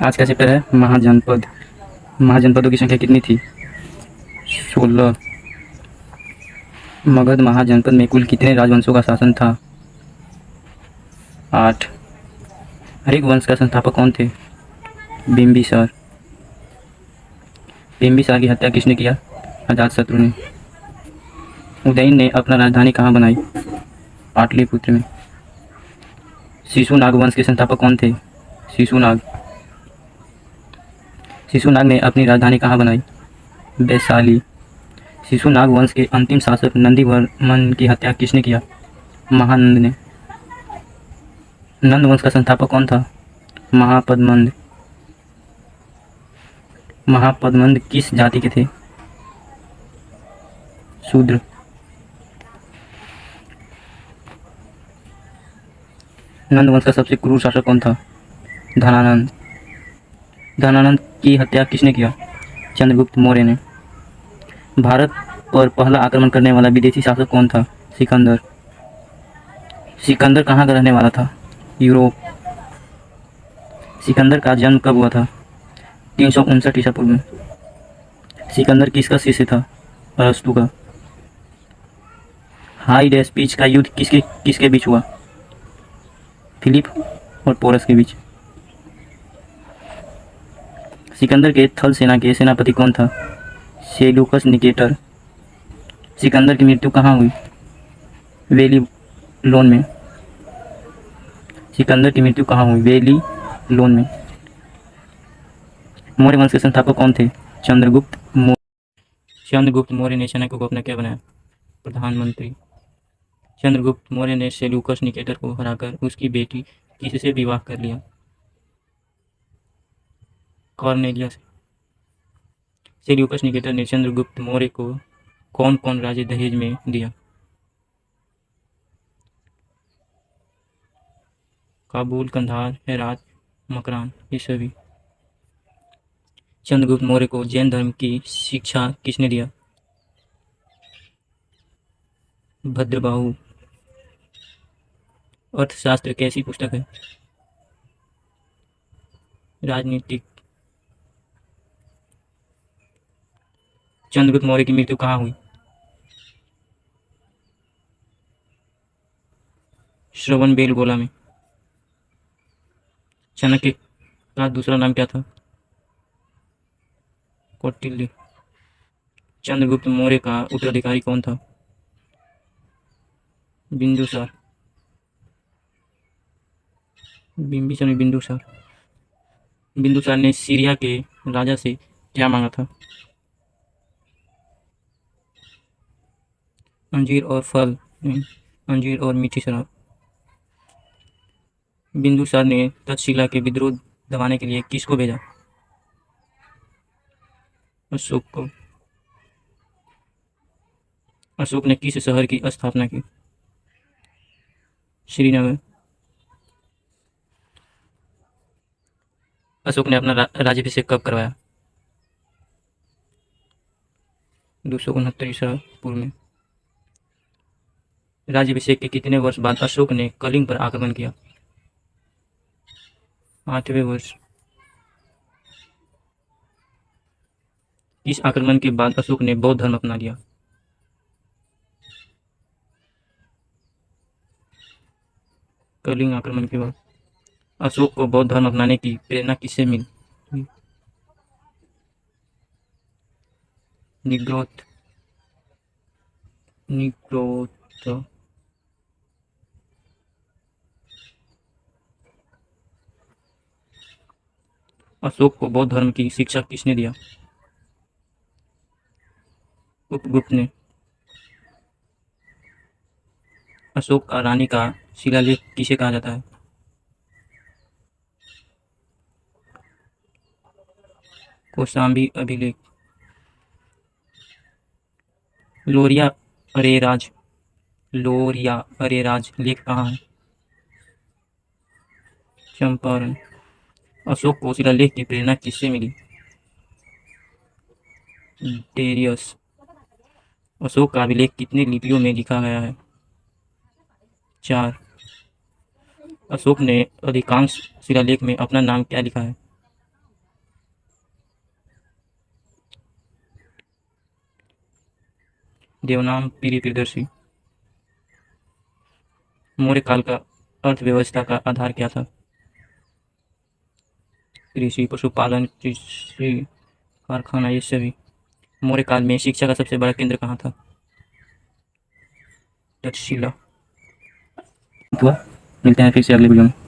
आज का चैप्टर है महाजनपद। महाजनपदों की संख्या कितनी थी? 16। मगध महाजनपद में कुल कितने राजवंशों का शासन था? 8। हरिक वंश का संस्थापक कौन थे? बिंबिसार। बिंबिसार की हत्या किसने किया? अजातशत्रु ने। उदयन ने अपना राजधानी कहाँ बनाई? पाटलिपुत्र में। शिशुनाग वंश के संस्थापक कौन थे? शिशुनाग। शिशुनाग ने अपनी राजधानी कहाँ बनाई? वैशाली। शिशुनाग वंश के अंतिम शासक नंदीवर्मन की हत्या किसने किया? महानंद ने। नंद वंश का संस्थापक कौन था? महापद्मनंद। महापद्मनंद किस जाति के थे? शूद्र। नंद वंश का सबसे क्रूर शासक कौन था? धनानंद। धनानंद की हत्या किसने किया? चंद्रगुप्त मौर्य ने। भारत पर पहला आक्रमण करने वाला विदेशी शासक कौन था? सिकंदर। सिकंदर कहाँ का रहने वाला था? यूरोप। सिकंदर का जन्म कब हुआ था? 359 ईसा पूर्व में। सिकंदर किसका शिष्य था? अरस्तु का। हाइड स्पीच का युद्ध किसके किसके बीच हुआ? फिलिप और पोरस के बीच। सिकंदर के थल सेना के सेनापति कौन था? Seleucus Nicator. सिकंदर की मृत्यु कहाँ हुई? वेलिलोन में। सिकंदर की मृत्यु कहाँ हुई? वेलिलोन में। मौर्य वंश के संस्थापक कौन थे? चंद्रगुप्त मौर्य। चंद्रगुप्त मौर्य ने चाणक्य को अपना क्या बनाया? प्रधानमंत्री। चंद्रगुप्त मौर्य ने सेल्यूकस निकेटर को हराकर उसकी बेटी किससे विवाह कर लिया? कॉर्नेलिया से। सेल्यूकस निकेटर ने चंद्रगुप्त मौर्य को कौन कौन राज्य दहेज में दिया? काबुल, कंधार, हेरात, मकरान, ये सभी। चंद्रगुप्त मौर्य को जैन धर्म की शिक्षा किसने दिया? भद्रबाहु। अर्थशास्त्र कैसी पुस्तक है? राजनीतिक। चंद्रगुप्त मौर्य की मृत्यु कहाँ हुई? श्रवणबेलगोला में। चाणक्य का दूसरा नाम क्या था? कौटिल्य। चंद्रगुप्त मौर्य का उत्तराधिकारी कौन था? बिंदुसार। बिंबिसार में बिंदुसार। बिंदुसार ने सीरिया के राजा से क्या मांगा था? अंजीर और फल। अंजीर और मीठी शराब। बिंदुसार ने तक्षशिला के विद्रोह दबाने के लिए किसको भेजा? अशोक को। अशोक ने किस शहर की स्थापना की? श्रीनगर। अशोक ने अपना राज्याभिषेक कब करवाया? 269 ईसा पूर्व में। राज्याभिषेक के कितने वर्ष बाद अशोक ने कलिंग पर आक्रमण किया? 8वें वर्ष। इस आक्रमण के बाद अशोक ने बौद्ध धर्म अपना लिया? कलिंग आक्रमण के बाद। अशोक को बौद्ध धर्म अपनाने की प्रेरणा किससे मिली? निग्रोथ। निग्रोथ। अशोक को बौद्ध धर्म की शिक्षा किसने दिया? उपगुप्त ने। अशोक का रानी का शिलालेख किसे कहा जाता है? कौशाम्बी अभिलेख। लोरिया अरेराज। लोरिया अरेराज लेख कहाँ है? चंपारण। अशोक को शिलालेख की प्रेरणा किससे मिली? डेरियस। अशोक का अभिलेख कितनी लिपियों में लिखा गया है? 4। अशोक ने अधिकांश शिलालेख में अपना नाम क्या लिखा है? देवनाम पीरी प्रियदर्शी। मौर्य काल का अर्थव्यवस्था का आधार क्या था? कृषि, पशुपालन, कृषि कारखाना, ये सभी। मौर्य काल में शिक्षा का सबसे बड़ा केंद्र कहाँ था? तक्षशिला। हुआ। मिलते हैं फिर से अगले वीडियो में।